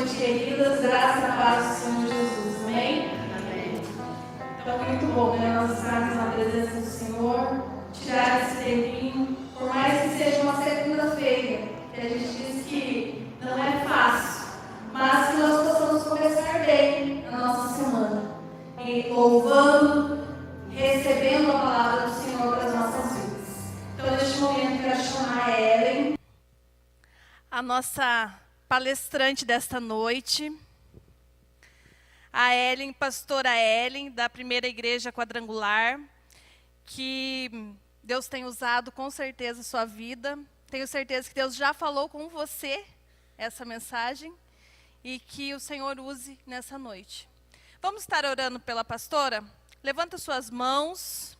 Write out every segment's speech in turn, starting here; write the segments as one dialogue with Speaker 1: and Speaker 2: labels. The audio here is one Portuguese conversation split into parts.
Speaker 1: noite, queridas. Graças a paz do Senhor Jesus. Amém?
Speaker 2: Amém.
Speaker 1: Então, muito bom, né? Nós estarmos na presença do Senhor, tirar esse tempinho, por mais que seja uma segunda-feira, que a gente diz que não é fácil, mas que nós possamos começar bem a nossa semana, e louvando, recebendo a palavra do Senhor para as nossas vidas. Então, neste momento, eu quero chamar a Ellen,
Speaker 3: a nossa palestrante desta noite, a Ellen, pastora Ellen, da Primeira Igreja Quadrangular, que Deus tem usado com certeza a sua vida. Tenho certeza que Deus já falou com você essa mensagem e que o Senhor use nessa noite. Vamos estar orando pela pastora? Levanta suas mãos.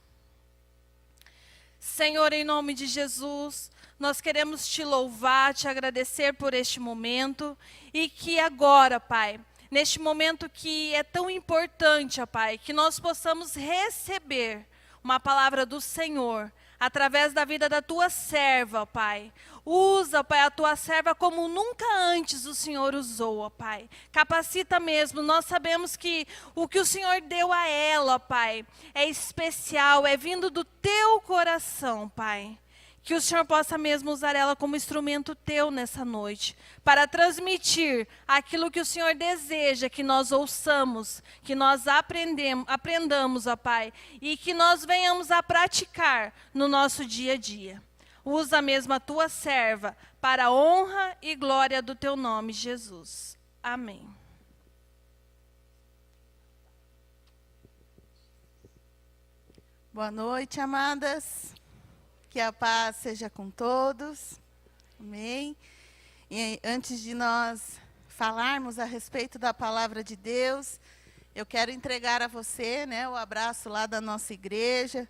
Speaker 3: Senhor, em nome de Jesus, nós queremos te louvar, te agradecer por este momento e que agora, Pai, neste momento que é tão importante, ó Pai, que nós possamos receber uma palavra do Senhor através da vida da tua serva, ó Pai. Usa, ó Pai, a tua serva como nunca antes o Senhor usou, ó Pai. Capacita mesmo. Nós sabemos que o que o Senhor deu a ela, ó Pai, é especial, é vindo do teu coração, Pai. Que o Senhor possa mesmo usar ela como instrumento teu nessa noite, para transmitir aquilo que o Senhor deseja que nós ouçamos, que nós aprendamos, ó Pai, e que nós venhamos a praticar no nosso dia a dia. Usa mesmo a tua serva para a honra e glória do teu nome, Jesus. Amém.
Speaker 2: Boa noite, amadas. Que a paz seja com todos. Amém. E antes de nós falarmos a respeito da palavra de Deus, eu quero entregar a você, né, o abraço lá da nossa igreja,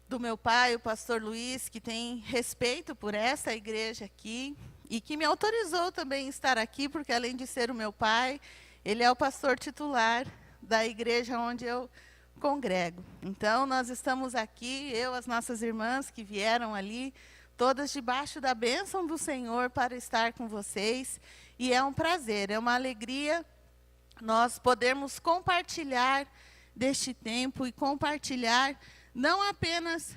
Speaker 2: do meu pai, o pastor Luiz, que tem respeito por essa igreja aqui e que me autorizou também a estar aqui, porque além de ser o meu pai, ele é o pastor titular da igreja onde eu congrego. Então, nós estamos aqui, eu, as nossas irmãs que vieram ali, todas debaixo da bênção do Senhor para estar com vocês. E é um prazer, é uma alegria nós podermos compartilhar deste tempo e compartilhar não apenas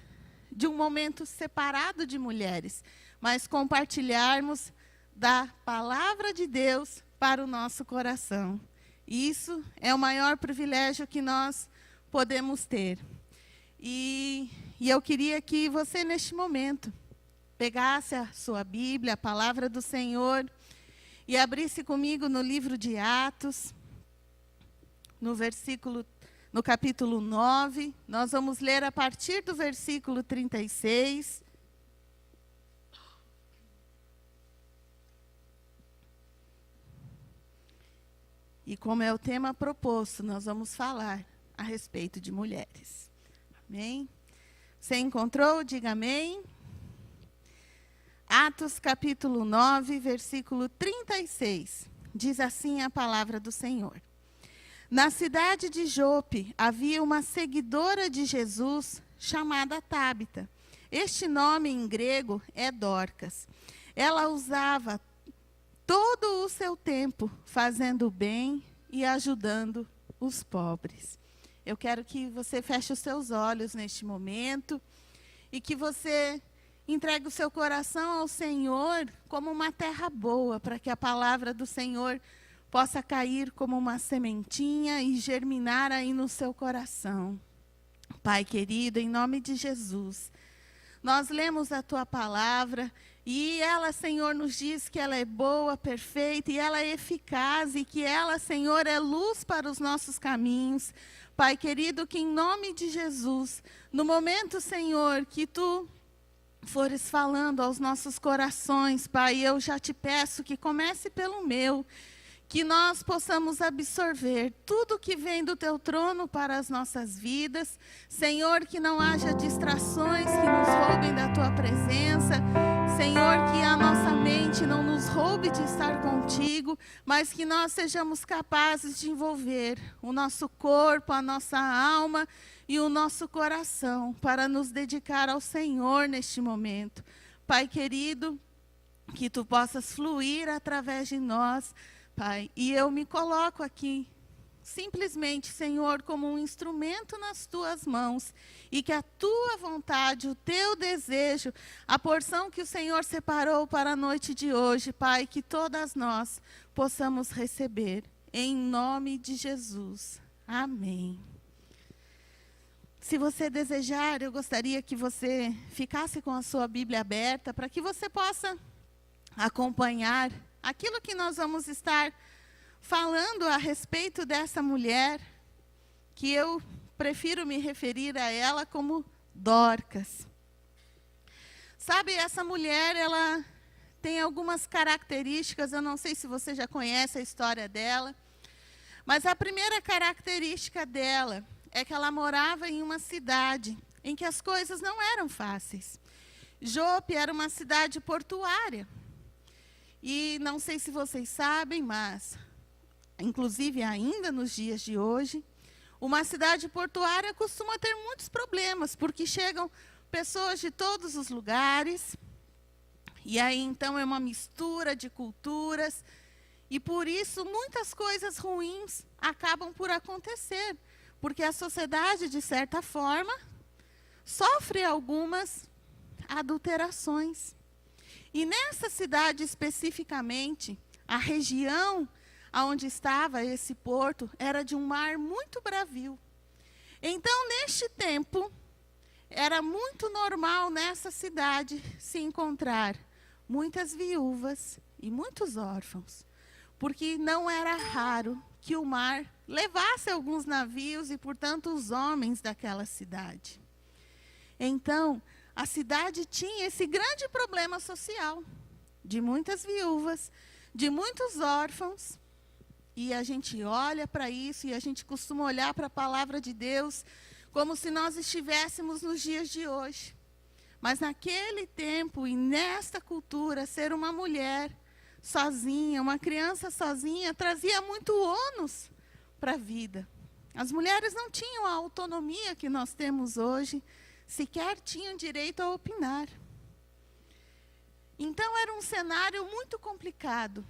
Speaker 2: de um momento separado de mulheres, mas compartilharmos da palavra de Deus para o nosso coração. Isso é o maior privilégio que nós podemos ter. E eu queria que você, neste momento, pegasse a sua Bíblia, a palavra do Senhor, e abrisse comigo no livro de Atos, no capítulo 9. Nós vamos ler a partir do versículo 36. E como é o tema proposto, nós vamos falar a respeito de mulheres. Amém? Você encontrou? Diga amém. Atos capítulo 9, versículo 36. Diz assim a palavra do Senhor. Na cidade de Jope havia uma seguidora de Jesus chamada Tábita. Este nome em grego é Dorcas. Ela usava todo o seu tempo fazendo o bem e ajudando os pobres. Eu quero que você feche os seus olhos neste momento e que você entregue o seu coração ao Senhor como uma terra boa, para que a palavra do Senhor possa cair como uma sementinha e germinar aí no seu coração. Pai querido, em nome de Jesus, nós lemos a tua palavra e ela, Senhor, nos diz que ela é boa, perfeita e ela é eficaz e que ela, Senhor, é luz para os nossos caminhos. Pai querido, que em nome de Jesus, no momento, Senhor, que tu fores falando aos nossos corações, Pai, eu já te peço que comece pelo meu, que nós possamos absorver tudo que vem do teu trono para as nossas vidas. Senhor, que não haja distrações que nos roubem da tua presença. Senhor, que a nossa mente não nos roube de estar contigo, mas que nós sejamos capazes de envolver o nosso corpo, a nossa alma e o nosso coração para nos dedicar ao Senhor neste momento. Pai querido, que tu possas fluir através de nós, Pai, e eu me coloco aqui, simplesmente, Senhor, como um instrumento nas tuas mãos, e que a tua vontade, o teu desejo, a porção que o Senhor separou para a noite de hoje, Pai, que todas nós possamos receber, em nome de Jesus. Amém. Se você desejar, eu gostaria que você ficasse com a sua Bíblia aberta, para que você possa acompanhar aquilo que nós vamos estar falando a respeito dessa mulher, que eu prefiro me referir a ela como Dorcas. Sabe, essa mulher, ela tem algumas características, eu não sei se você já conhece a história dela, mas a primeira característica dela é que ela morava em uma cidade em que as coisas não eram fáceis. Jope era uma cidade portuária. E não sei se vocês sabem, mas, inclusive ainda nos dias de hoje, uma cidade portuária costuma ter muitos problemas, porque chegam pessoas de todos os lugares, e aí então é uma mistura de culturas, e por isso muitas coisas ruins acabam por acontecer, porque a sociedade, de certa forma, sofre algumas adulterações. E nessa cidade especificamente, a região onde estava esse porto era de um mar muito bravio. Então, neste tempo, era muito normal nessa cidade se encontrar muitas viúvas e muitos órfãos, porque não era raro que o mar levasse alguns navios e, portanto, os homens daquela cidade. Então, a cidade tinha esse grande problema social, de muitas viúvas, de muitos órfãos, e a gente olha para isso, e a gente costuma olhar para a palavra de Deus, como se nós estivéssemos nos dias de hoje. Mas naquele tempo, e nesta cultura, ser uma mulher sozinha, uma criança sozinha, trazia muito ônus para a vida. As mulheres não tinham a autonomia que nós temos hoje, sequer tinham direito a opinar. Então, era um cenário muito complicado.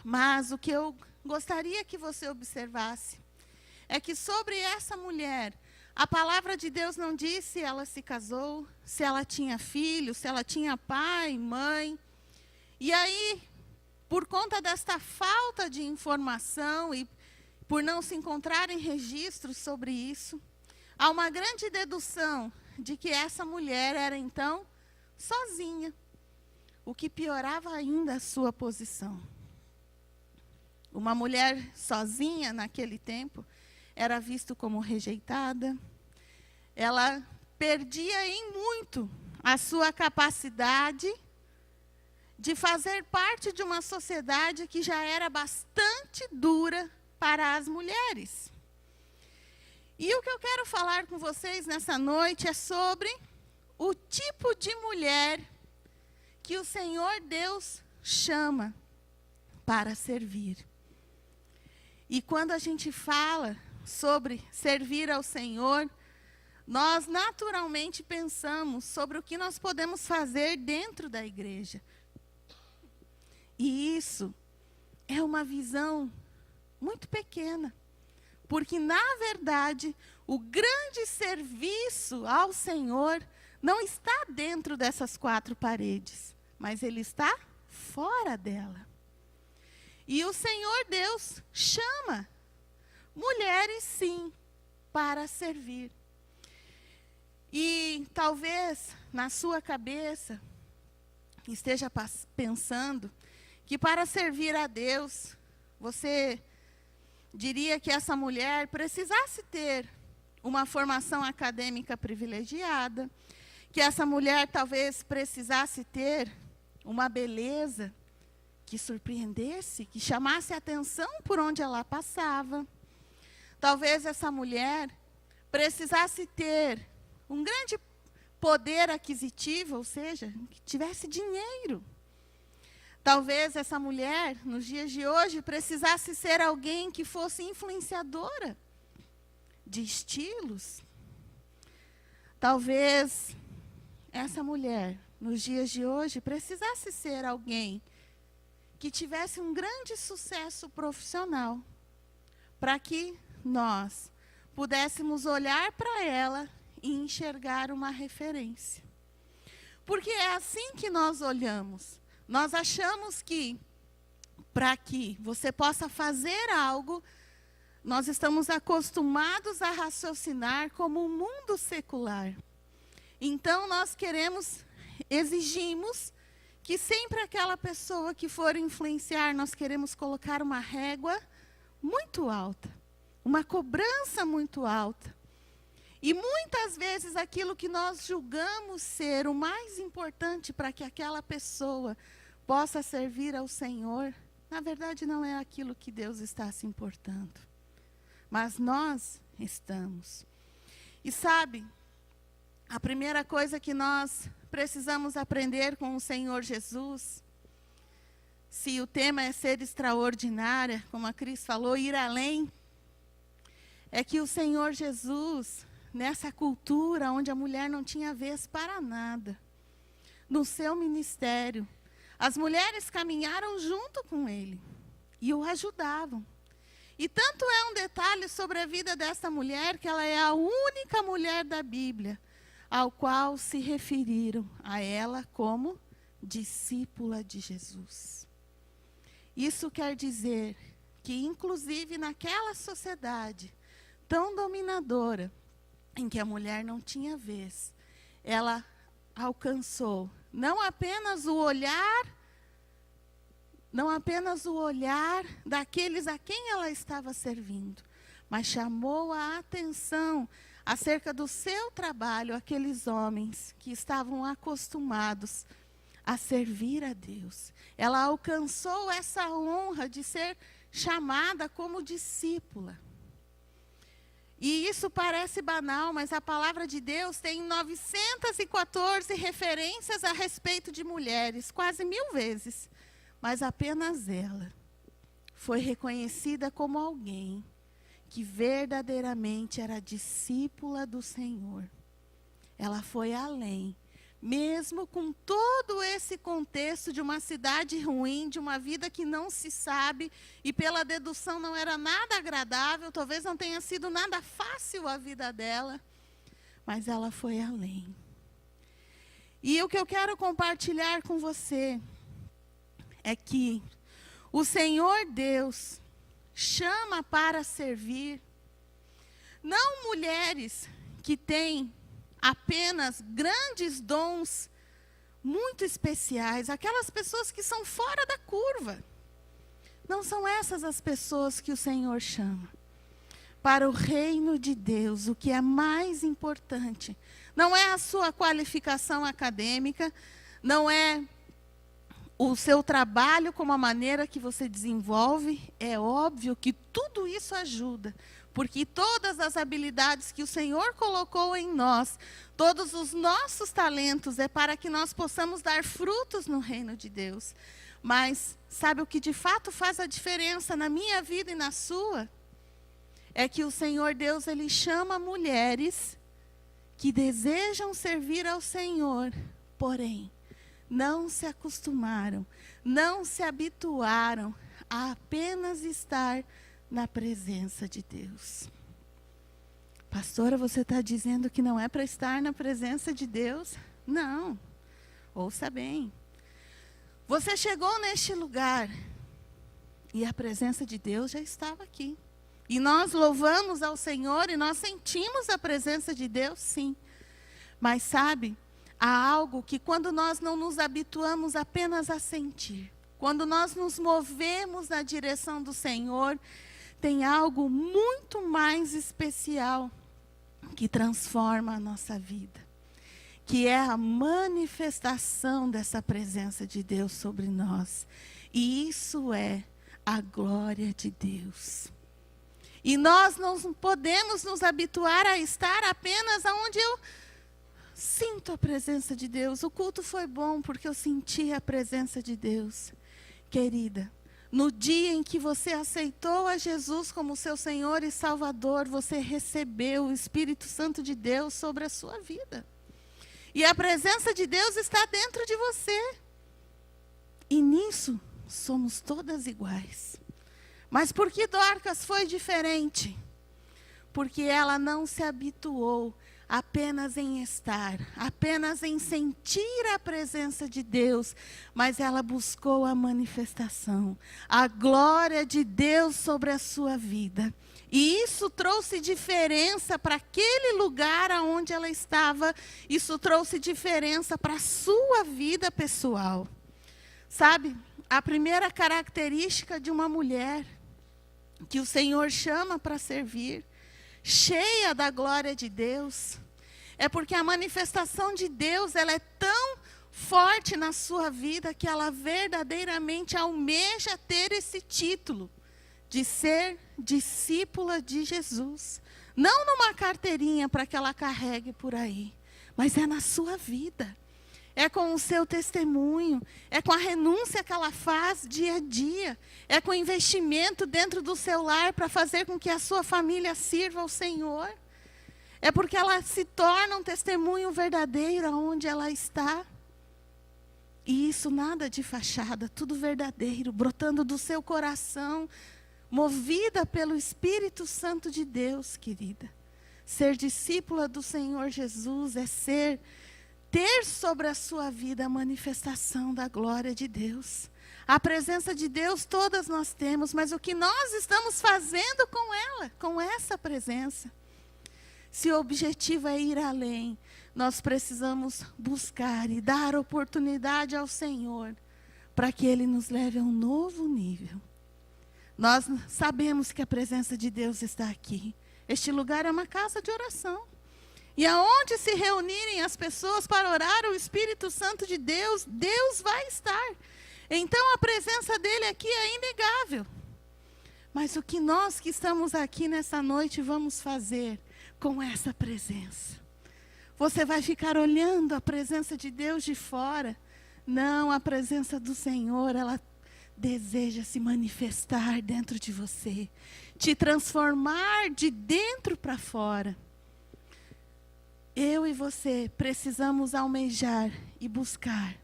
Speaker 2: Mas o que eu gostaria que você observasse é que sobre essa mulher, a palavra de Deus não diz se ela se casou, se ela tinha filho, se ela tinha pai, mãe. E aí, por conta desta falta de informação e por não se encontrarem registros sobre isso, há uma grande dedução de que essa mulher era, então, sozinha, o que piorava ainda a sua posição. Uma mulher sozinha, naquele tempo, era vista como rejeitada. Ela perdia em muito a sua capacidade de fazer parte de uma sociedade que já era bastante dura para as mulheres. E o que eu quero falar com vocês nessa noite é sobre o tipo de mulher que o Senhor Deus chama para servir. E quando a gente fala sobre servir ao Senhor, nós naturalmente pensamos sobre o que nós podemos fazer dentro da igreja. E isso é uma visão muito pequena. Porque, na verdade, o grande serviço ao Senhor não está dentro dessas quatro paredes, mas ele está fora dela. E o Senhor Deus chama mulheres, sim, para servir. E talvez na sua cabeça esteja pensando que para servir a Deus, você diria que essa mulher precisasse ter uma formação acadêmica privilegiada, que essa mulher talvez precisasse ter uma beleza que surpreendesse, que chamasse a atenção por onde ela passava. Talvez essa mulher precisasse ter um grande poder aquisitivo, ou seja, que tivesse dinheiro. Talvez essa mulher, nos dias de hoje, precisasse ser alguém que fosse influenciadora de estilos. Talvez essa mulher, nos dias de hoje, precisasse ser alguém que tivesse um grande sucesso profissional, para que nós pudéssemos olhar para ela e enxergar uma referência. Porque é assim que nós olhamos. Nós achamos que, para que você possa fazer algo, nós estamos acostumados a raciocinar como o mundo secular. Então, nós exigimos que sempre aquela pessoa que for influenciar, nós queremos colocar uma régua muito alta, uma cobrança muito alta. E muitas vezes aquilo que nós julgamos ser o mais importante para que aquela pessoa possa servir ao Senhor, na verdade não é aquilo que Deus está se importando. Mas nós estamos. E sabe, a primeira coisa que nós precisamos aprender com o Senhor Jesus, se o tema é ser extraordinária, como a Cris falou, ir além, é que o Senhor Jesus, nessa cultura onde a mulher não tinha vez para nada, no seu ministério, as mulheres caminharam junto com ele e o ajudavam. E tanto é um detalhe sobre a vida dessa mulher, que ela é a única mulher da Bíblia ao qual se referiram a ela como discípula de Jesus. Isso quer dizer que, inclusive naquela sociedade tão dominadora, em que a mulher não tinha vez, ela alcançou não apenas o olhar daqueles a quem ela estava servindo, mas chamou a atenção acerca do seu trabalho, aqueles homens que estavam acostumados a servir a Deus. Ela alcançou essa honra de ser chamada como discípula. E isso parece banal, mas a palavra de Deus tem 914 referências a respeito de mulheres, quase 1000 vezes. Mas apenas ela foi reconhecida como alguém que verdadeiramente era discípula do Senhor. Ela foi além, mesmo com todo esse contexto de uma cidade ruim, de uma vida que não se sabe, e pela dedução não era nada agradável, talvez não tenha sido nada fácil a vida dela, mas ela foi além. E o que eu quero compartilhar com você é que o Senhor Deus chama para servir, não mulheres que têm apenas grandes dons muito especiais, aquelas pessoas que são fora da curva. Não são essas as pessoas que o Senhor chama. Para o reino de Deus, o que é mais importante não é a sua qualificação acadêmica, não é o seu trabalho como a maneira que você desenvolve. É óbvio que tudo isso ajuda, porque todas as habilidades que o Senhor colocou em nós, todos os nossos talentos, é para que nós possamos dar frutos no reino de Deus. Mas sabe o que de fato faz a diferença na minha vida e na sua? É que o Senhor Deus, Ele chama mulheres que desejam servir ao Senhor, porém, não se acostumaram, não se habituaram a apenas estar na presença de Deus. Pastora, você está dizendo que não é para estar na presença de Deus? Não, ouça bem. Você chegou neste lugar e a presença de Deus já estava aqui. E nós louvamos ao Senhor e nós sentimos a presença de Deus, sim. Mas sabe, há algo que quando nós não nos habituamos apenas a sentir, quando nós nos movemos na direção do Senhor, tem algo muito mais especial que transforma a nossa vida, que é a manifestação dessa presença de Deus sobre nós. E isso é a glória de Deus. E nós não podemos nos habituar a estar apenas onde eu sinto a presença de Deus. O culto foi bom porque eu senti a presença de Deus. Querida, no dia em que você aceitou a Jesus como seu Senhor e Salvador, você recebeu o Espírito Santo de Deus sobre a sua vida. E a presença de Deus está dentro de você. E nisso, somos todas iguais. Mas por que Dorcas foi diferente? Porque ela não se habituou apenas em estar, apenas em sentir a presença de Deus, mas ela buscou a manifestação, a glória de Deus sobre a sua vida. E isso trouxe diferença para aquele lugar onde ela estava, isso trouxe diferença para a sua vida pessoal. Sabe, a primeira característica de uma mulher que o Senhor chama para servir, cheia da glória de Deus, é porque a manifestação de Deus, ela é tão forte na sua vida que ela verdadeiramente almeja ter esse título de ser discípula de Jesus. Não numa carteirinha para que ela carregue por aí, mas é na sua vida. É com o seu testemunho, é com a renúncia que ela faz dia a dia, é com o investimento dentro do seu lar para fazer com que a sua família sirva ao Senhor. É porque ela se torna um testemunho verdadeiro onde ela está. E isso nada de fachada, tudo verdadeiro, brotando do seu coração, movida pelo Espírito Santo de Deus, querida. Ser discípula do Senhor Jesus é ter sobre a sua vida a manifestação da glória de Deus. A presença de Deus todas nós temos, mas o que nós estamos fazendo com ela, com essa presença? Se o objetivo é ir além, nós precisamos buscar e dar oportunidade ao Senhor para que Ele nos leve a um novo nível. Nós sabemos que a presença de Deus está aqui. Este lugar é uma casa de oração. E aonde se reunirem as pessoas para orar o Espírito Santo de Deus, Deus vai estar. Então a presença dele aqui é inegável. Mas o que nós que estamos aqui nessa noite vamos fazer com essa presença? Você vai ficar olhando a presença de Deus de fora? Não, a presença do Senhor, ela deseja se manifestar dentro de você, te transformar de dentro para fora. Eu e você precisamos almejar e buscar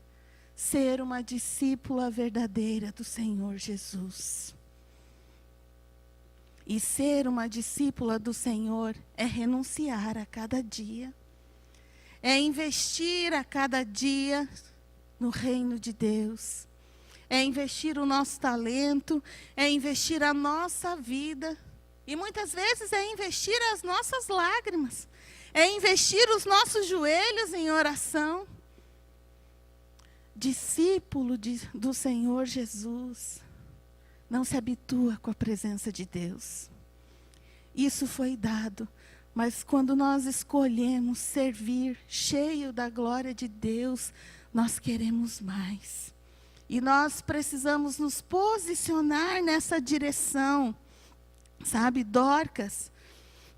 Speaker 2: ser uma discípula verdadeira do Senhor Jesus. E ser uma discípula do Senhor é renunciar a cada dia, é investir a cada dia no reino de Deus, é investir o nosso talento, é investir a nossa vida, e muitas vezes é investir as nossas lágrimas, é investir os nossos joelhos em oração. Discípulo do Senhor Jesus não se habitua com a presença de Deus. Isso foi dado, mas quando nós escolhemos servir cheio da glória de Deus, nós queremos mais. E nós precisamos nos posicionar nessa direção. Sabe, Dorcas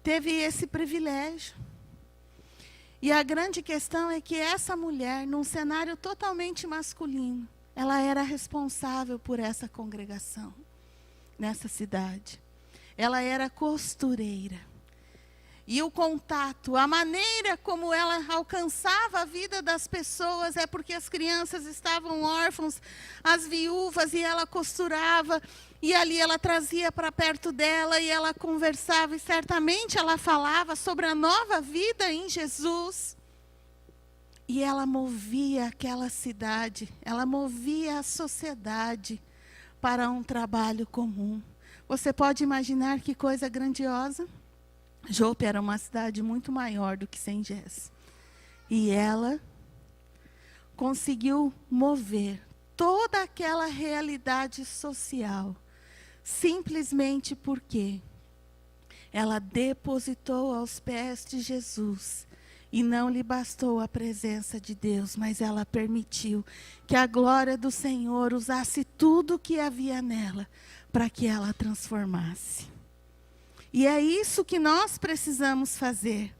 Speaker 2: teve esse privilégio. E a grande questão é que essa mulher, num cenário totalmente masculino, ela era responsável por essa congregação, nessa cidade. Ela era costureira. E o contato, a maneira como ela alcançava a vida das pessoas é porque as crianças estavam órfãos, as viúvas, e ela costurava. E ali ela trazia para perto dela e ela conversava. E certamente ela falava sobre a nova vida em Jesus. E ela movia aquela cidade, ela movia a sociedade para um trabalho comum. Você pode imaginar que coisa grandiosa? Jope era uma cidade muito maior do que Sengés. E ela conseguiu mover toda aquela realidade social, simplesmente porque ela depositou aos pés de Jesus. E não lhe bastou a presença de Deus, mas ela permitiu que a glória do Senhor usasse tudo o que havia nela para que ela transformasse. E é isso que nós precisamos fazer.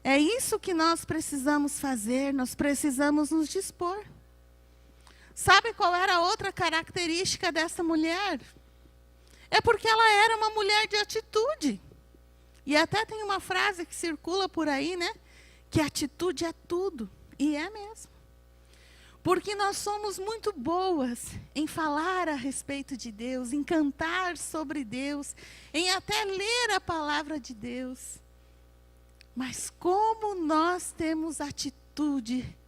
Speaker 2: É isso que nós precisamos fazer, nós precisamos nos dispor. Sabe qual era a outra característica dessa mulher? É porque ela era uma mulher de atitude. E até tem uma frase que circula por aí, né? Que atitude é tudo. E é mesmo. Porque nós somos muito boas em falar a respeito de Deus, em cantar sobre Deus, em até ler a palavra de Deus. Mas como nós temos atitude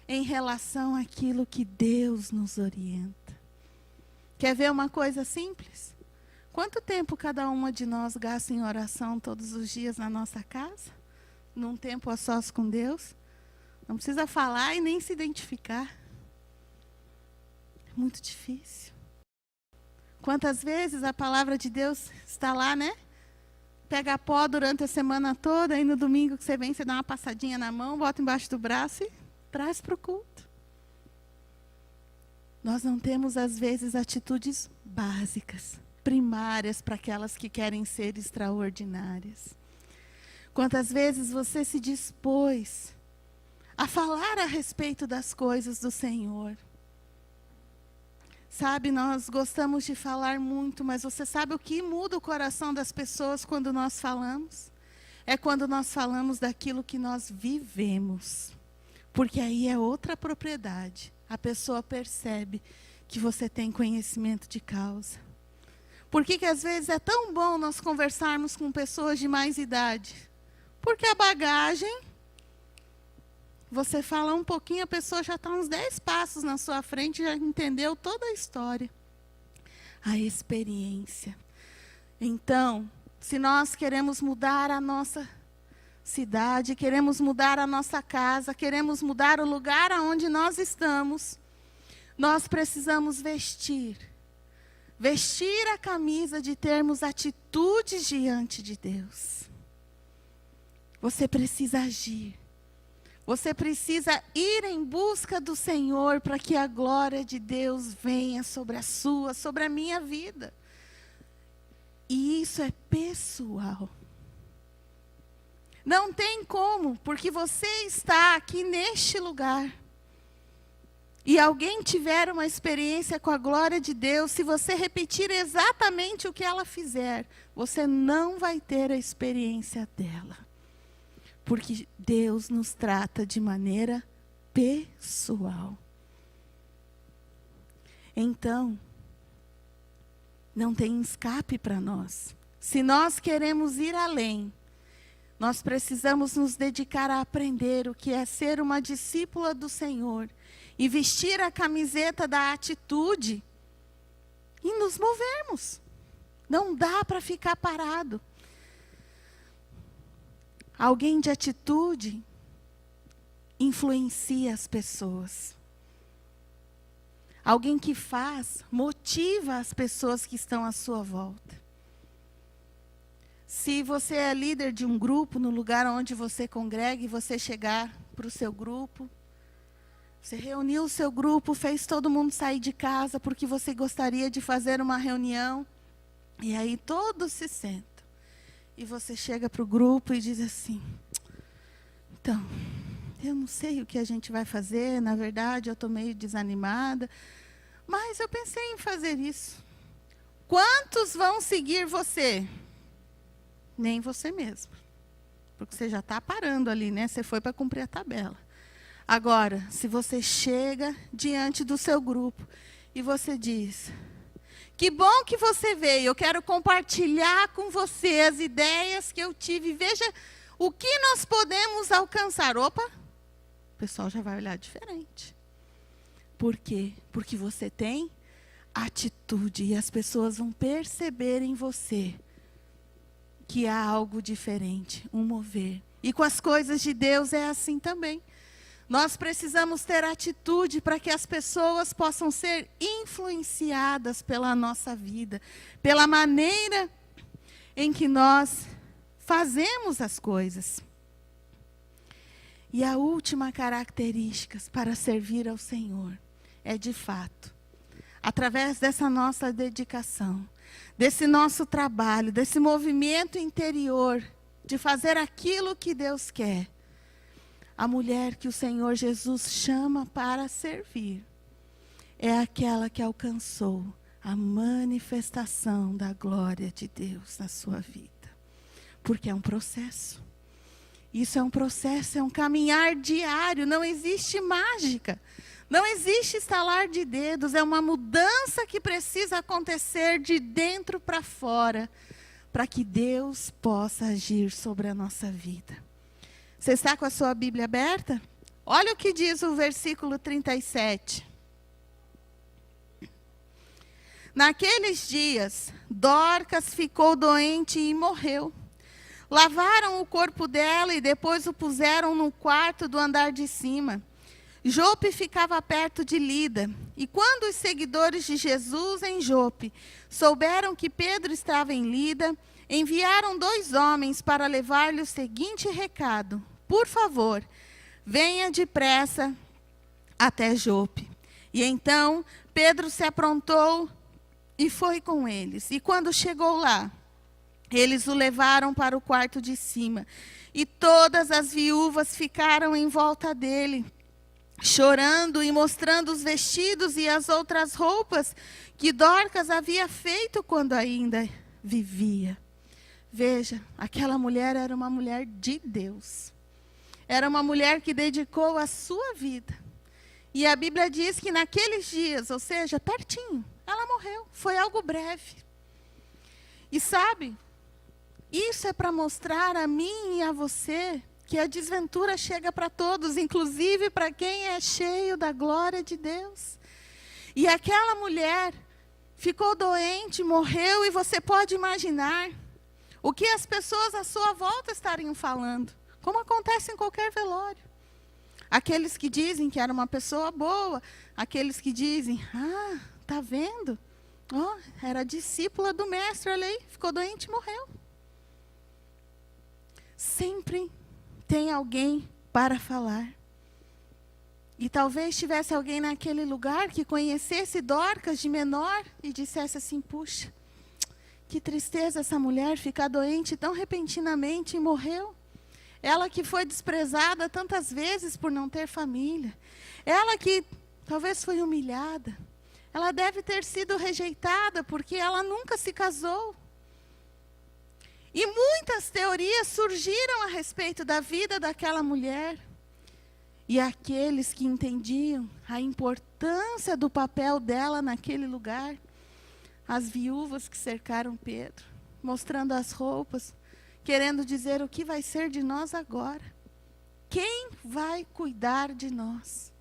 Speaker 2: em relação àquilo que Deus nos orienta? Quer ver uma coisa simples? Quanto tempo cada uma de nós gasta em oração todos os dias na nossa casa? Num tempo a sós com Deus? Não precisa falar e nem se identificar. É muito difícil. Quantas vezes a palavra de Deus está lá, né? Pega pó durante a semana toda, e no domingo que você vem, você dá uma passadinha na mão, bota embaixo do braço e traz para o culto. Nós não temos, às vezes, atitudes básicas, primárias para aquelas que querem ser extraordinárias. Quantas vezes você se dispôs a falar a respeito das coisas do Senhor? Sabe, nós gostamos de falar muito, mas você sabe o que muda o coração das pessoas quando nós falamos? É quando nós falamos daquilo que nós vivemos. Porque aí é outra propriedade. A pessoa percebe que você tem conhecimento de causa. Por que às vezes é tão bom nós conversarmos com pessoas de mais idade? Porque a bagagem, você fala um pouquinho, a pessoa já está uns 10 passos na sua frente, já entendeu toda a história. A experiência. Então, se nós queremos mudar a nossa cidade, queremos mudar a nossa casa, queremos mudar o lugar aonde nós estamos, nós precisamos vestir a camisa de termos atitudes diante de Deus. Você precisa agir. Você precisa ir em busca do Senhor para que a glória de Deus venha sobre a sua, sobre a minha vida. E isso é pessoal. Não tem como, porque você está aqui neste lugar. E alguém tiver uma experiência com a glória de Deus, se você repetir exatamente o que ela fizer, você não vai ter a experiência dela. Porque Deus nos trata de maneira pessoal. Então, não tem escape para nós. Se nós queremos ir além, nós precisamos nos dedicar a aprender o que é ser uma discípula do Senhor e vestir a camiseta da atitude e nos movermos. Não dá para ficar parado. Alguém de atitude influencia as pessoas. Alguém que faz, motiva as pessoas que estão à sua volta. Se você é líder de um grupo, no lugar onde você congrega, e você chegar para o seu grupo, você reuniu o seu grupo, fez todo mundo sair de casa porque você gostaria de fazer uma reunião, e aí todos se sentam. E você chega para o grupo e diz assim: então, eu não sei o que a gente vai fazer, na verdade eu estou meio desanimada, mas eu pensei em fazer isso. Quantos vão seguir você? Nem você mesmo. Porque você já está parando ali, né? Você foi para cumprir a tabela. Agora, se você chega diante do seu grupo e você diz: que bom que você veio, eu quero compartilhar com você as ideias que eu tive. Veja o que nós podemos alcançar. Opa, o pessoal já vai olhar diferente. Por quê? Porque você tem atitude e as pessoas vão perceber em você que há algo diferente, um mover. E com as coisas de Deus é assim também. Nós precisamos ter atitude para que as pessoas possam ser influenciadas pela nossa vida, pela maneira em que nós fazemos as coisas. E a última característica para servir ao Senhor é, de fato, através dessa nossa dedicação, desse nosso trabalho, desse movimento interior, de fazer aquilo que Deus quer, a mulher que o Senhor Jesus chama para servir é aquela que alcançou a manifestação da glória de Deus na sua vida. Porque é um processo. Isso é um processo, é um caminhar diário, não existe mágica. Não existe estalar de dedos, é uma mudança que precisa acontecer de dentro para fora, para que Deus possa agir sobre a nossa vida. Você está com a sua Bíblia aberta? Olha o que diz o versículo 37. Naqueles dias, Dorcas ficou doente e morreu. Lavaram o corpo dela e depois o puseram no quarto do andar de cima. Jope ficava perto de Lida, e quando os seguidores de Jesus em Jope souberam que Pedro estava em Lida, enviaram 2 homens para levar-lhe o seguinte recado: por favor, venha depressa até Jope. E então Pedro se aprontou e foi com eles. E quando chegou lá, eles o levaram para o quarto de cima, e todas as viúvas ficaram em volta dele, chorando e mostrando os vestidos e as outras roupas que Dorcas havia feito quando ainda vivia. Veja, aquela mulher era uma mulher de Deus. Era uma mulher que dedicou a sua vida. E a Bíblia diz que naqueles dias, ou seja, pertinho, ela morreu. Foi algo breve. E sabe, isso é para mostrar a mim e a você que a desventura chega para todos, inclusive para quem é cheio da glória de Deus. E aquela mulher ficou doente, morreu, e você pode imaginar o que as pessoas à sua volta estariam falando, como acontece em qualquer velório. Aqueles que dizem que era uma pessoa boa, aqueles que dizem, tá vendo? Era discípula do mestre, olha aí, ficou doente e morreu. Sempre tem alguém para falar. E talvez tivesse alguém naquele lugar que conhecesse Dorcas de menor e dissesse assim, puxa, que tristeza essa mulher ficar doente tão repentinamente e morreu. Ela que foi desprezada tantas vezes por não ter família. Ela que talvez foi humilhada. Ela deve ter sido rejeitada porque ela nunca se casou. E muitas teorias surgiram a respeito da vida daquela mulher. E aqueles que entendiam a importância do papel dela naquele lugar, as viúvas que cercaram Pedro, mostrando as roupas, querendo dizer o que vai ser de nós agora. Quem vai cuidar de nós?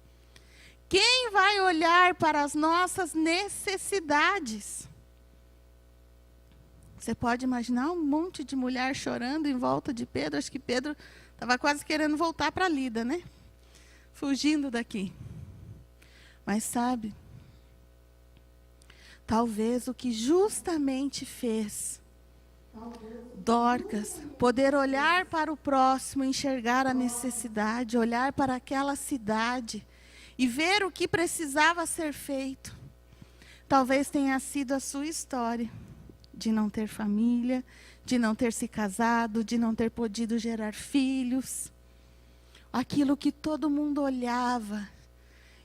Speaker 2: Quem vai olhar para as nossas necessidades? Você pode imaginar um monte de mulher chorando em volta de Pedro. Acho que Pedro estava quase querendo voltar para Lida, né? Fugindo daqui. Mas sabe, talvez o que justamente fez Dorcas poder olhar para o próximo, enxergar a necessidade, olhar para aquela cidade e ver o que precisava ser feito, talvez tenha sido a sua história. De não ter família, de não ter se casado, de não ter podido gerar filhos. Aquilo que todo mundo olhava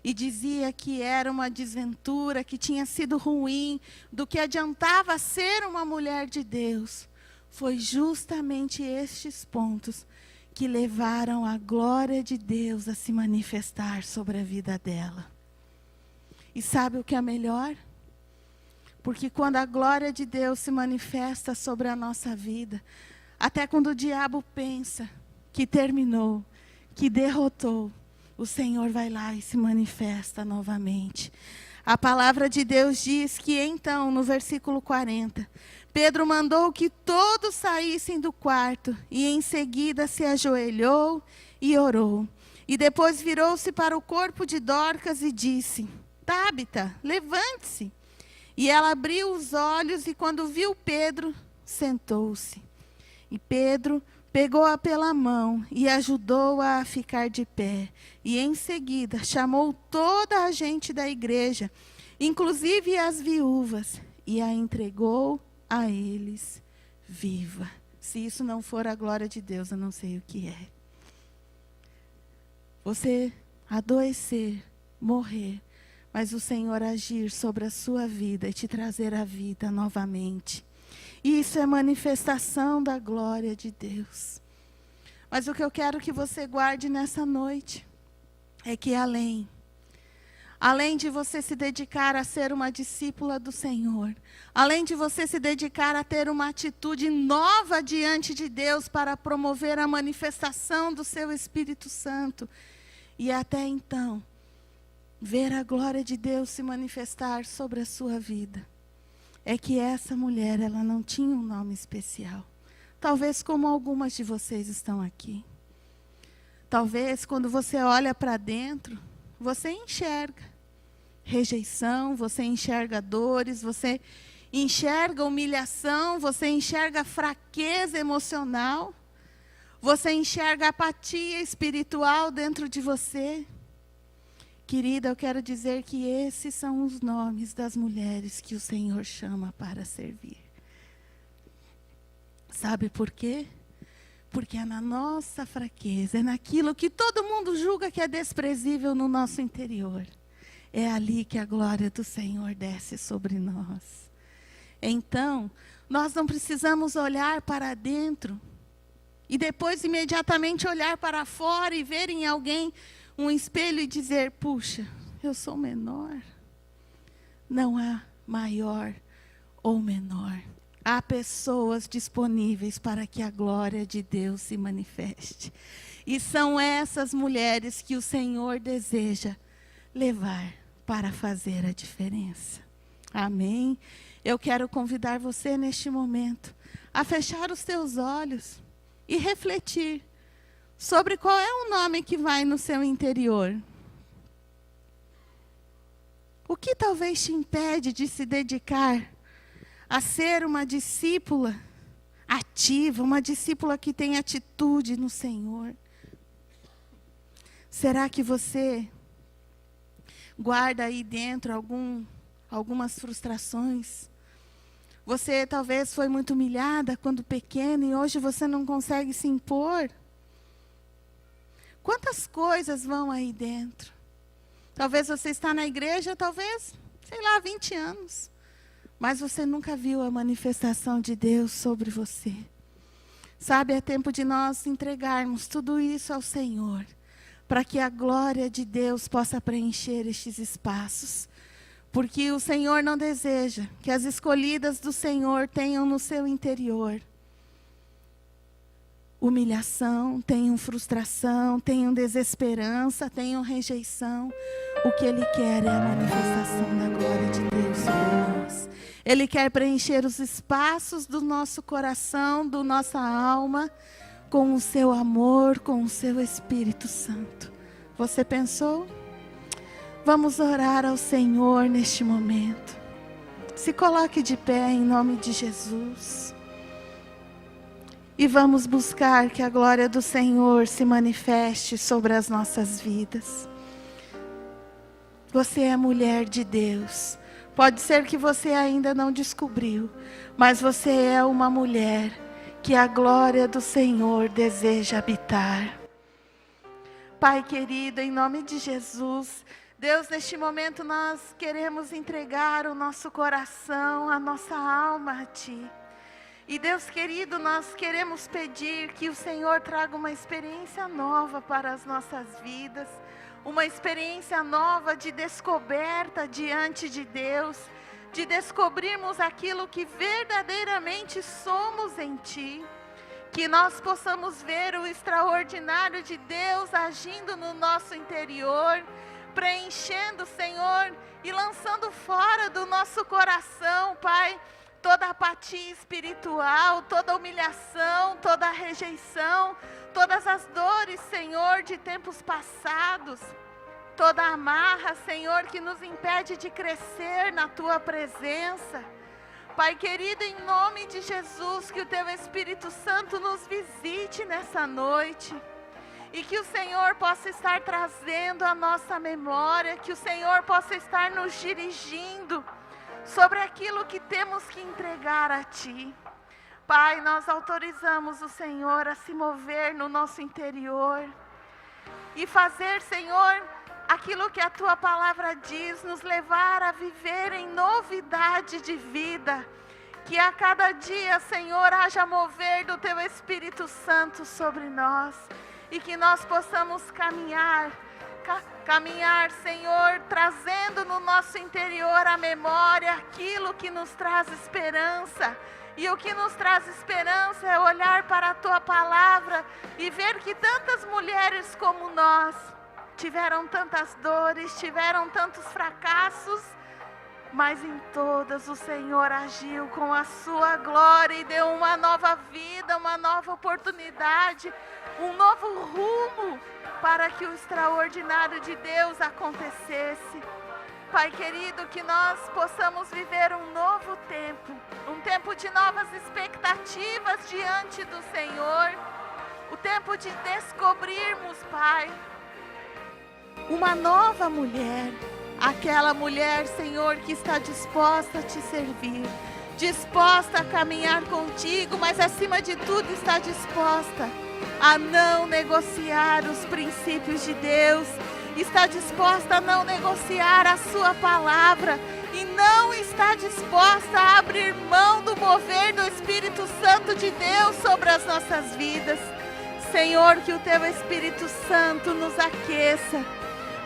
Speaker 2: e dizia que era uma desventura, que tinha sido ruim, do que adiantava ser uma mulher de Deus. Foi justamente estes pontos que levaram a glória de Deus a se manifestar sobre a vida dela. E sabe o que é melhor? Porque quando a glória de Deus se manifesta sobre a nossa vida, até quando o diabo pensa que terminou, que derrotou, o Senhor vai lá e se manifesta novamente. A palavra de Deus diz que então, no versículo 40, Pedro mandou que todos saíssem do quarto e em seguida se ajoelhou e orou. E depois virou-se para o corpo de Dorcas e disse, Tábita, levante-se. E ela abriu os olhos e quando viu Pedro, sentou-se. E Pedro pegou-a pela mão e ajudou-a a ficar de pé. E em seguida chamou toda a gente da igreja, inclusive as viúvas, e a entregou a eles viva. Se isso não for a glória de Deus, eu não sei o que é. Você adoecer, morrer, mas o Senhor agir sobre a sua vida e te trazer a vida novamente. Isso é manifestação da glória de Deus. Mas o que eu quero que você guarde nessa noite é que além além de você se dedicar a ser uma discípula do Senhor, além de você se dedicar a ter uma atitude nova diante de Deus para promover a manifestação do seu Espírito Santo, e até então, ver a glória de Deus se manifestar sobre a sua vida, é que essa mulher, ela não tinha um nome especial. Talvez como algumas de vocês estão aqui. Talvez quando você olha para dentro, você enxerga rejeição, você enxerga dores, você enxerga humilhação, você enxerga fraqueza emocional, você enxerga apatia espiritual dentro de você. Querida, eu quero dizer que esses são os nomes das mulheres que o Senhor chama para servir. Sabe por quê? Porque é na nossa fraqueza, é naquilo que todo mundo julga que é desprezível no nosso interior. É ali que a glória do Senhor desce sobre nós. Então, nós não precisamos olhar para dentro e depois imediatamente olhar para fora e ver em alguém um espelho e dizer, puxa, eu sou menor. Não há maior ou menor. Há pessoas disponíveis para que a glória de Deus se manifeste. E são essas mulheres que o Senhor deseja levar para fazer a diferença. Amém? Eu quero convidar você neste momento a fechar os seus olhos e refletir sobre qual é o nome que vai no seu interior. O que talvez te impede de se dedicar a ser uma discípula ativa, uma discípula que tem atitude no Senhor? Será que você guarda aí dentro algumas frustrações? Você talvez foi muito humilhada quando pequena e hoje você não consegue se impor? Quantas coisas vão aí dentro? Talvez você está na igreja, talvez, 20 anos. Mas você nunca viu a manifestação de Deus sobre você. Sabe, é tempo de nós entregarmos tudo isso ao Senhor, para que a glória de Deus possa preencher estes espaços. Porque o Senhor não deseja que as escolhidas do Senhor tenham no seu interior humilhação, tenham frustração, tenham desesperança, tenham rejeição. O que Ele quer é a manifestação da glória de Deus sobre nós. Ele quer preencher os espaços do nosso coração, da nossa alma, com o seu amor, com o seu Espírito Santo. Você pensou? Vamos orar ao Senhor neste momento. Se coloque de pé em nome de Jesus. E vamos buscar que a glória do Senhor se manifeste sobre as nossas vidas. Você é mulher de Deus. Pode ser que você ainda não descobriu, mas você é uma mulher que a glória do Senhor deseja habitar. Pai querido, em nome de Jesus, Deus, neste momento nós queremos entregar o nosso coração, a nossa alma a Ti. E Deus querido, nós queremos pedir que o Senhor traga uma experiência nova para as nossas vidas, uma experiência nova de descoberta diante de Deus, de descobrirmos aquilo que verdadeiramente somos em Ti, que nós possamos ver o extraordinário de Deus agindo no nosso interior, preenchendo, Senhor, e lançando fora do nosso coração, Pai, toda apatia espiritual, toda humilhação, toda rejeição, todas as dores, Senhor, de tempos passados, toda amarra, Senhor, que nos impede de crescer na Tua presença. Pai querido, em nome de Jesus, que o Teu Espírito Santo nos visite nessa noite. E que o Senhor possa estar trazendo a nossa memória, que o Senhor possa estar nos dirigindo sobre aquilo que temos que entregar a Ti. Pai, nós autorizamos o Senhor a se mover no nosso interior e fazer, Senhor, aquilo que a Tua palavra diz, nos levar a viver em novidade de vida. Que a cada dia, Senhor, haja mover do Teu Espírito Santo sobre nós e que nós possamos caminhar caminhar, Senhor, trazendo no nosso interior a memória aquilo que nos traz esperança. E o que nos traz esperança é olhar para a Tua palavra e ver que tantas mulheres como nós tiveram tantas dores, tiveram tantos fracassos, mas em todas o Senhor agiu com a Sua glória e deu uma nova vida, uma nova oportunidade, um novo rumo para que o extraordinário de Deus acontecesse. Pai querido, que nós possamos viver um novo tempo, um tempo de novas expectativas diante do Senhor, o tempo de descobrirmos, Pai, uma nova mulher, aquela mulher, Senhor, que está disposta a Te servir, disposta a caminhar contigo, mas acima de tudo está disposta a não negociar os princípios de Deus, está disposta a não negociar a Sua palavra e não está disposta a abrir mão do mover do Espírito Santo de Deus sobre as nossas vidas. Senhor, que o Teu Espírito Santo nos aqueça,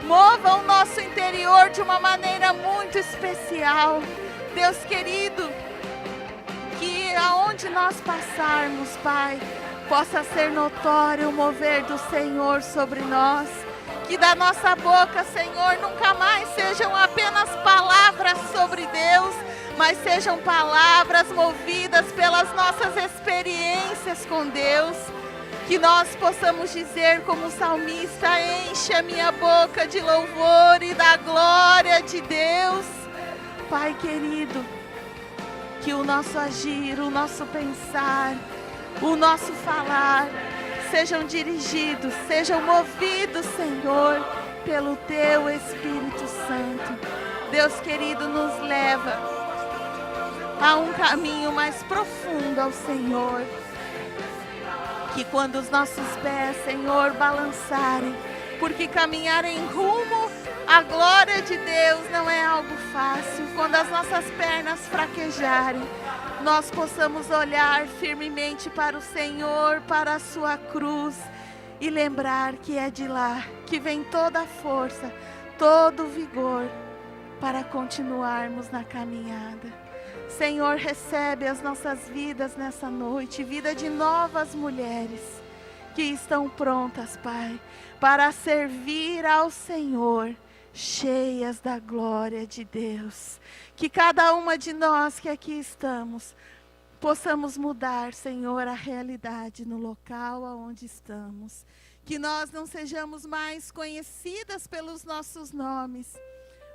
Speaker 2: mova o nosso interior de uma maneira muito especial. Deus querido, que aonde nós passarmos, Pai, possa ser notório o mover do Senhor sobre nós. Que da nossa boca, Senhor, nunca mais sejam apenas palavras sobre Deus, mas sejam palavras movidas pelas nossas experiências com Deus. Que nós possamos dizer como o salmista: enche a minha boca de louvor e da glória de Deus. Pai querido, que o nosso agir, o nosso pensar, o nosso falar sejam dirigidos, sejam movidos, Senhor, pelo Teu Espírito Santo. Deus querido, nos leva a um caminho mais profundo ao Senhor. Que quando os nossos pés, Senhor, balançarem, porque caminhar em rumo à glória de Deus não é algo fácil. Quando as nossas pernas fraquejarem, nós possamos olhar firmemente para o Senhor, para a Sua cruz e lembrar que é de lá que vem toda a força, todo o vigor para continuarmos na caminhada. Senhor, recebe as nossas vidas nessa noite, vida de novas mulheres que estão prontas, Pai, para servir ao Senhor, cheias da glória de Deus. Que cada uma de nós que aqui estamos, possamos mudar, Senhor, a realidade no local onde estamos. Que nós não sejamos mais conhecidas pelos nossos nomes,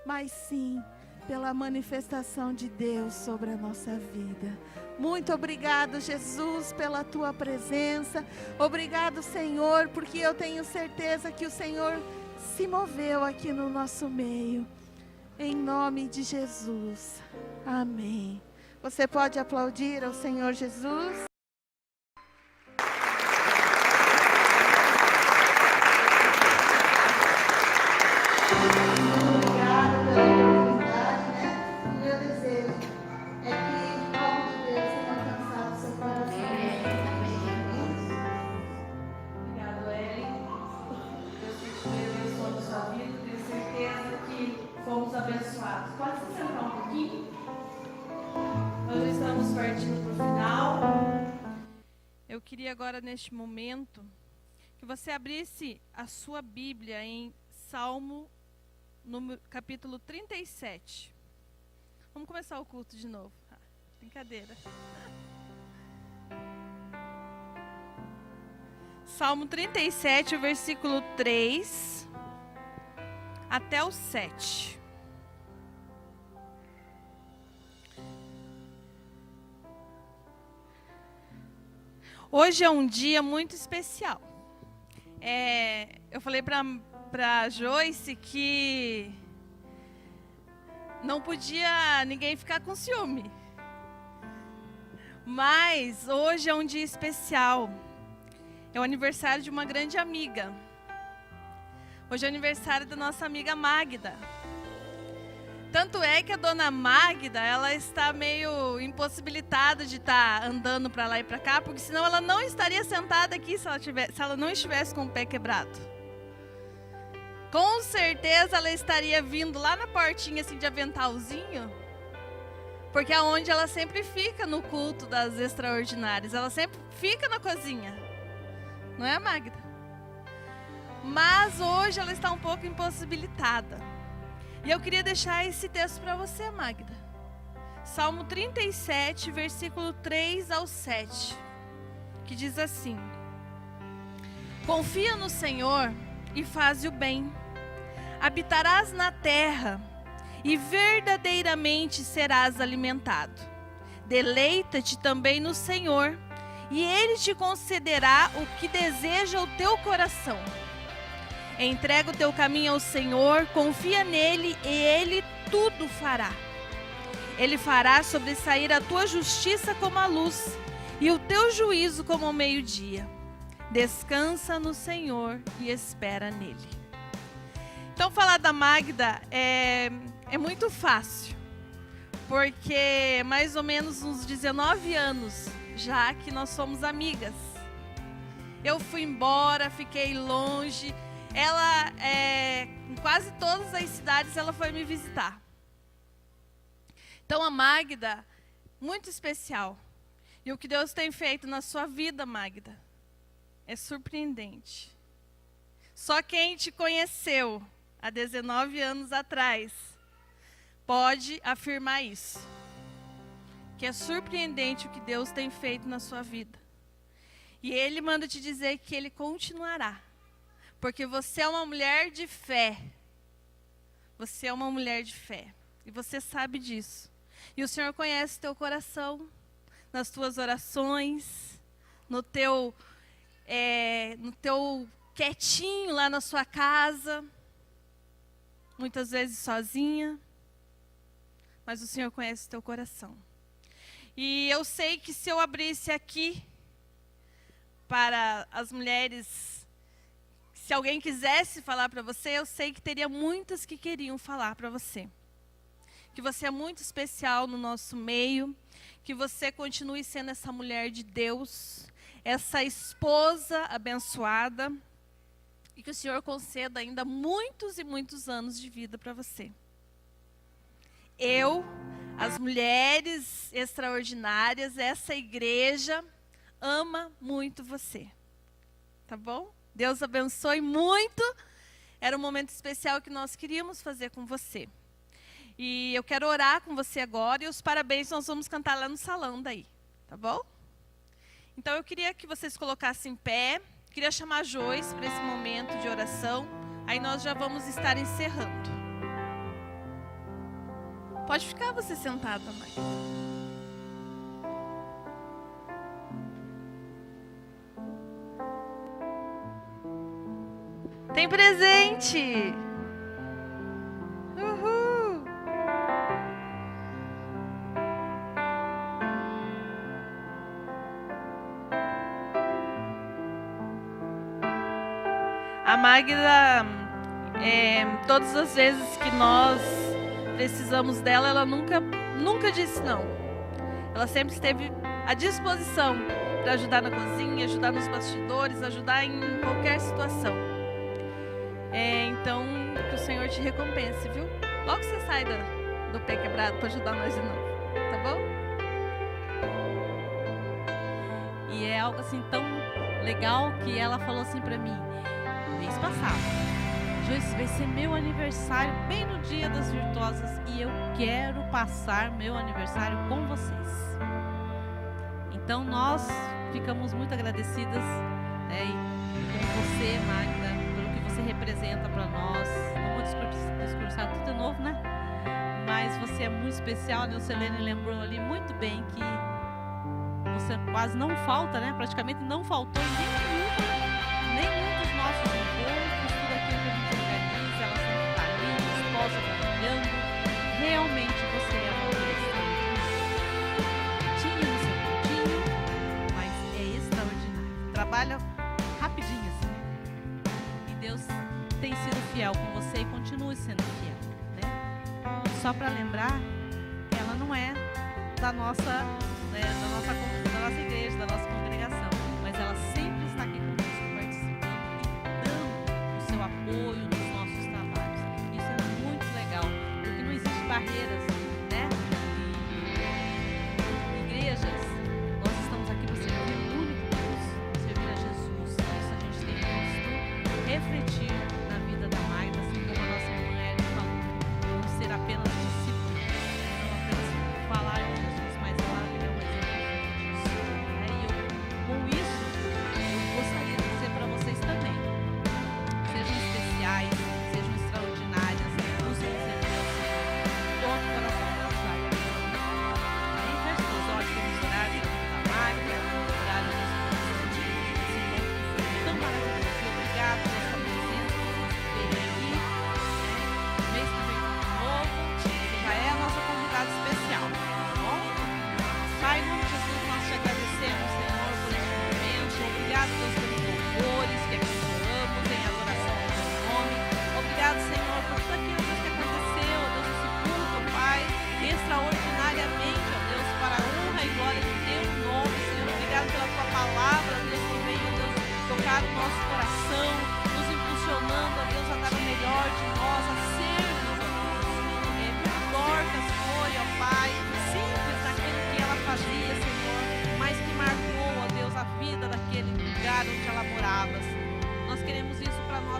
Speaker 2: mas sim pela manifestação de Deus sobre a nossa vida. Muito obrigado, Jesus, pela Tua presença. Obrigado, Senhor, porque eu tenho certeza que o Senhor se moveu aqui no nosso meio. Em nome de Jesus. Amém. Você pode aplaudir ao Senhor Jesus?
Speaker 1: Abençoados. Pode se sentar um pouquinho? Nós já estamos partindo para o final.
Speaker 3: Eu queria agora, neste momento, que você abrisse a sua Bíblia em Salmo, capítulo 37. Vamos começar o culto de novo. Brincadeira. Salmo 37, o versículo 3 até o 7. Hoje é um dia muito especial. Eu falei para Joyce que não podia ninguém ficar com ciúme. Mas hoje é um dia especial. É o aniversário de uma grande amiga. Hoje é o aniversário da nossa amiga Magda. Tanto é que a dona Magda, ela está meio impossibilitada de estar andando para lá e para cá, porque senão ela não estaria sentada aqui se ela não estivesse com o pé quebrado. Com certeza ela estaria vindo lá na portinha assim de aventalzinho, porque é onde ela sempre fica no culto das extraordinárias. Ela sempre fica na cozinha. Não é, Magda? Mas hoje ela está um pouco impossibilitada. E eu queria deixar esse texto para você, Magda. Salmo 37, versículo 3 ao 7, que diz assim: confia no Senhor e faze o bem. Habitarás na terra e verdadeiramente serás alimentado. Deleita-te também no Senhor, e Ele te concederá o que deseja o teu coração. Entrega o teu caminho ao Senhor, confia nele e Ele tudo fará. Ele fará sobressair a tua justiça como a luz e o teu juízo como o meio-dia. Descansa no Senhor e espera nele. Então, falar da Magda é muito fácil, porque mais ou menos uns 19 anos já que nós somos amigas. Eu fui embora, fiquei longe. Ela, em quase todas as cidades, ela foi me visitar. Então, a Magda, muito especial. E o que Deus tem feito na sua vida, Magda, é surpreendente. Só quem te conheceu há 19 anos atrás pode afirmar isso. Que é surpreendente o que Deus tem feito na sua vida. E Ele manda te dizer que Ele continuará. Porque você é uma mulher de fé. Você é uma mulher de fé. E você sabe disso. E o Senhor conhece o teu coração, nas tuas orações, no teu quietinho lá na sua casa, muitas vezes sozinha, mas o Senhor conhece o teu coração. E eu sei que se eu abrisse aqui para as mulheres, se alguém quisesse falar para você, eu sei que teria muitas que queriam falar para você. Que você é muito especial no nosso meio, que você continue sendo essa mulher de Deus, essa esposa abençoada, e que o Senhor conceda ainda muitos e muitos anos de vida para você. As mulheres extraordinárias, essa igreja ama muito você. Tá bom? Deus abençoe muito. Era um momento especial que nós queríamos fazer com você. E eu quero orar com você agora, e os parabéns nós vamos cantar lá no salão daí, tá bom? Então eu queria que vocês colocassem em pé, queria chamar a Joyce para esse momento de oração, aí nós já vamos estar encerrando. Pode ficar você sentada, mãe. Tem presente! Uhul! A Magda, todas as vezes que nós precisamos dela, ela nunca disse não. Ela sempre esteve à disposição para ajudar na cozinha, ajudar nos bastidores, ajudar em qualquer situação. Então, que o Senhor te recompense, viu? Logo você sai do pé quebrado para ajudar nós de novo, tá bom?
Speaker 4: E é algo assim tão legal que ela falou assim para mim, mês passado: Joyce, vai ser meu aniversário bem no dia das virtuosas e eu quero passar meu aniversário com vocês. Então nós ficamos muito agradecidas, né, com você, Magda, pelo que você representa para nós. Não vou discursar tudo de novo, né? Mas você é muito especial, né? O Selene lembrou ali muito bem que você quase não falta, né? Praticamente não faltou em nenhum dos nossos encontros, tudo aquilo que a gente organiza, ela sempre está ali, disposta, trabalhando. Realmente você é uma mulher extraordinária. Tinha no seu cantinho, mas é extraordinário. Trabalha rapidinho assim. E Deus tem sido fiel com você e continue sendo fiel, né? Só para lembrar, ela não é da nossa igreja, da nossa congregação, mas ela sempre está aqui conosco, participando e dando o seu apoio nos nossos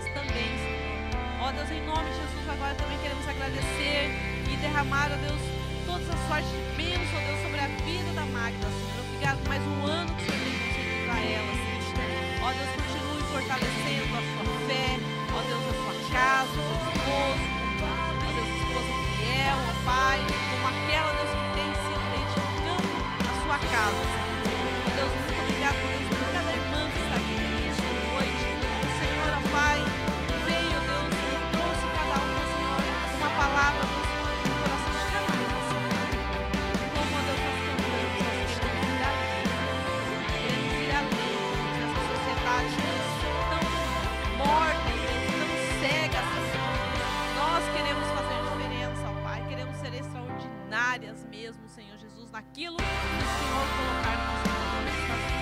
Speaker 4: nós também, Senhor. Ó Deus, em nome de Jesus, agora também queremos agradecer e derramar, ó Deus, todas as sortes de bênção, ó Deus, sobre a vida da Magda, Senhor. Obrigado por mais um ano que o Senhor tem concedido a ela, Senhor. Ó Deus, continue fortalecendo a sua fé, ó Deus, a sua casa, o seu esposo, ó Deus, esposa fiel, ó Pai, como aquela, Deus, que tem se dedicando à sua casa, Senhor. Ó Deus, muito obrigado, Deus, por cada irmã que está aqui nesta noite. O Senhor, ó Pai, veio, Deus, e trouxe cada um, Senhor, uma palavra, Deus, no coração de cada um, Senhor. Como, ó Deus, nós cantamos, nós queremos ir além, Deus, nessa sociedade, Deus, tão morta, Deus, tão cega, Senhor. Nós queremos fazer diferença, ó Pai, queremos ser extraordinárias mesmo, Senhor Jesus, naquilo que o Senhor colocar no nosso coração,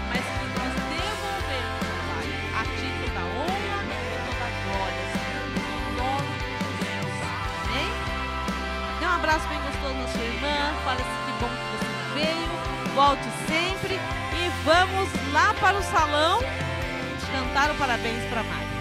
Speaker 4: mas que nós devolvemos, ó Pai, a Ti toda a honra e toda a glória, Senhor, em nome de Jesus. Amém? Dê um abraço bem gostoso na sua irmã, fala assim, que bom que você veio, volte sempre e vamos lá para o salão cantar o parabéns para a Magda.